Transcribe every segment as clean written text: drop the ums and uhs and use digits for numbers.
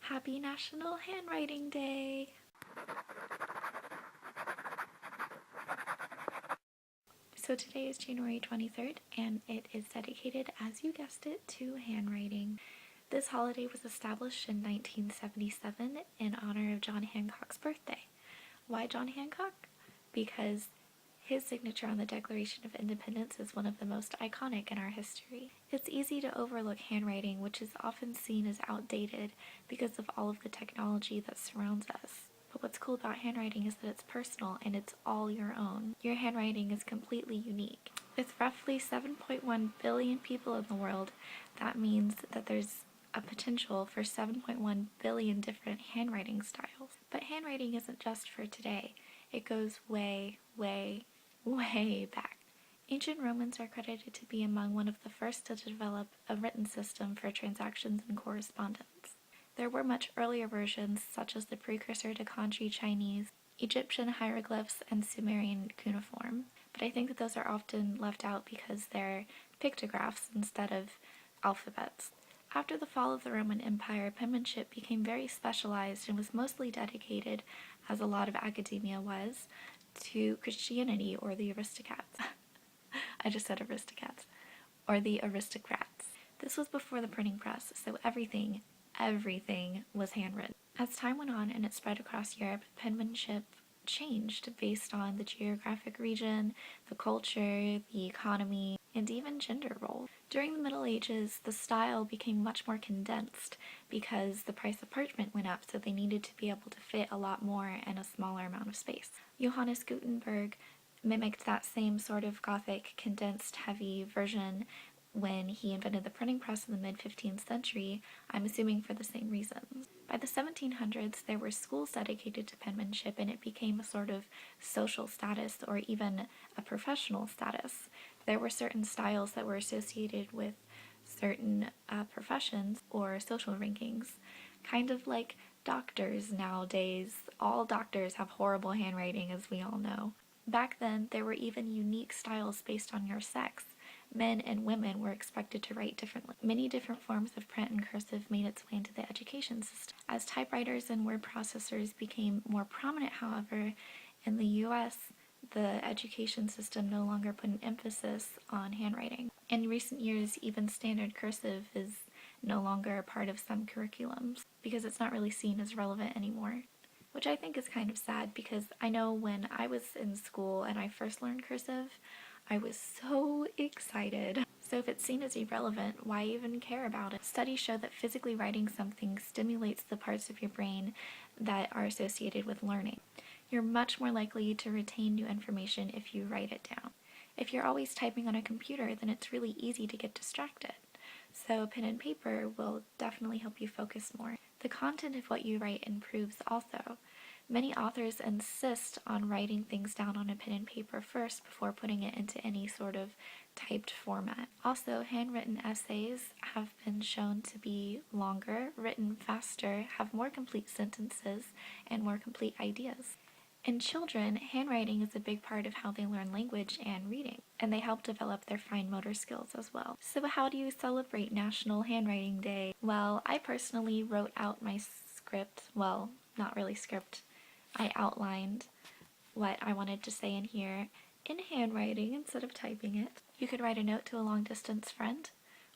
Happy National Handwriting Day! So today is January 23rd, and it is dedicated, as you guessed it, to handwriting. This holiday was established in 1977 in honor of John Hancock's birthday. Why John Hancock? Because his signature on the Declaration of Independence is one of the most iconic in our history. It's easy to overlook handwriting, which is often seen as outdated because of all of the technology that surrounds us. But what's cool about handwriting is that it's personal and it's all your own. Your handwriting is completely unique. With roughly 7.1 billion people in the world, that means that there's a potential for 7.1 billion different handwriting styles. But handwriting isn't just for today. It goes way, way, way back. Ancient Romans are credited to be among one of the first to develop a written system for transactions and correspondence. There were much earlier versions, such as the precursor to Kanji Chinese, Egyptian hieroglyphs, and Sumerian cuneiform, but I think that those are often left out because they're pictographs instead of alphabets. After the fall of the Roman Empire, penmanship became very specialized and was mostly dedicated, as a lot of academia was, to Christianity or the aristocrats. I just said aristocrats. Or the aristocrats. This was before the printing press, so everything was handwritten. As time went on and it spread across Europe, penmanship changed based on the geographic region, the culture, the economy, and even gender roles. During the Middle Ages, the style became much more condensed because the price of parchment went up, so they needed to be able to fit a lot more in a smaller amount of space. Johannes Gutenberg mimicked that same sort of Gothic, condensed, heavy version when he invented the printing press in the mid-15th century, I'm assuming for the same reasons. By the 1700s, there were schools dedicated to penmanship, and it became a sort of social status or even a professional status. There were certain styles that were associated with certain professions or social rankings, kind of like doctors nowadays. All doctors have horrible handwriting, as we all know. Back then, there were even unique styles based on your sex. Men and women were expected to write differently. Many different forms of print and cursive made its way into the education system. As typewriters and word processors became more prominent, however, in the US, the education system no longer put an emphasis on handwriting. In recent years, even standard cursive is no longer a part of some curriculums because it's not really seen as relevant anymore. Which I think is kind of sad because I know when I was in school and I first learned cursive, I was so excited. So if it's seen as irrelevant, why even care about it? Studies show that physically writing something stimulates the parts of your brain that are associated with learning. You're much more likely to retain new information if you write it down. If you're always typing on a computer, then it's really easy to get distracted. So pen and paper will definitely help you focus more. The content of what you write improves also. Many authors insist on writing things down on a pen and paper first before putting it into any sort of typed format. Also, handwritten essays have been shown to be longer, written faster, have more complete sentences, and more complete ideas. In children, handwriting is a big part of how they learn language and reading, and they help develop their fine motor skills as well. So how do you celebrate National Handwriting Day? Well, I personally wrote out my script, well, not really script, I outlined what I wanted to say in here in handwriting instead of typing it. You could write a note to a long-distance friend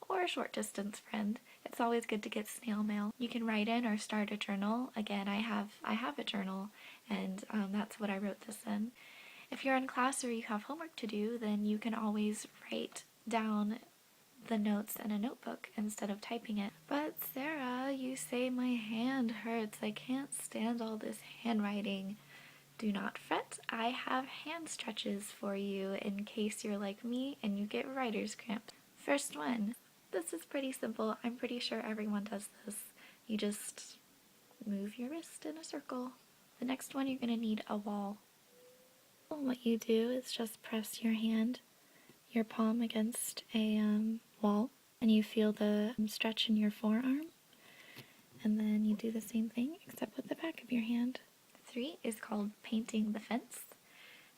or a short-distance friend. It's always good to get snail mail. You can write in or start a journal. Again, I have a journal, and that's what I wrote this in. If you're in class or you have homework to do, then you can always write down the notes in a notebook instead of typing it. But Sarah, you say my hand hurts. I can't stand all this handwriting. Do not fret, I have hand stretches for you in case you're like me and you get writer's cramp. First one. This is pretty simple. I'm pretty sure everyone does this. You just move your wrist in a circle. The next one, you're going to need a wall. What you do is just press your palm against a wall, and you feel the stretch in your forearm, and then you do the same thing except with the back of your hand. 3 is called painting the fence.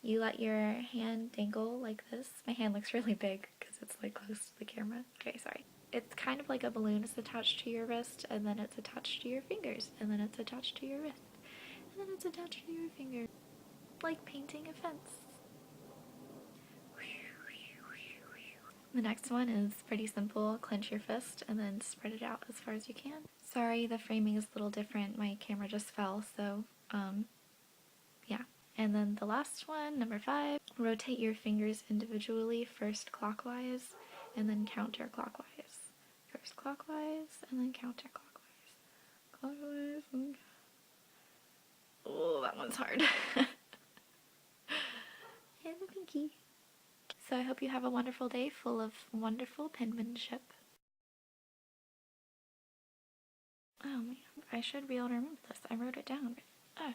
You let your hand dangle like this. My hand looks really big because it's like close to the camera. Okay, sorry. it's kind of like a balloon is attached to your wrist, and then it's attached to your fingers, and then it's attached to your wrist, and then it's attached to your finger. Like painting a fence. The next one is pretty simple. Clench your fist and then spread it out as far as you can. Sorry, the framing is a little different. My camera just fell, so yeah. And then the last one, number 5, rotate your fingers individually, first clockwise and then counterclockwise. First clockwise and then counterclockwise. Clockwise and... Oh, that one's hard. And the pinky. So I hope you have a wonderful day full of wonderful penmanship. Oh man, I should be able to remember this. I wrote it down. Oh.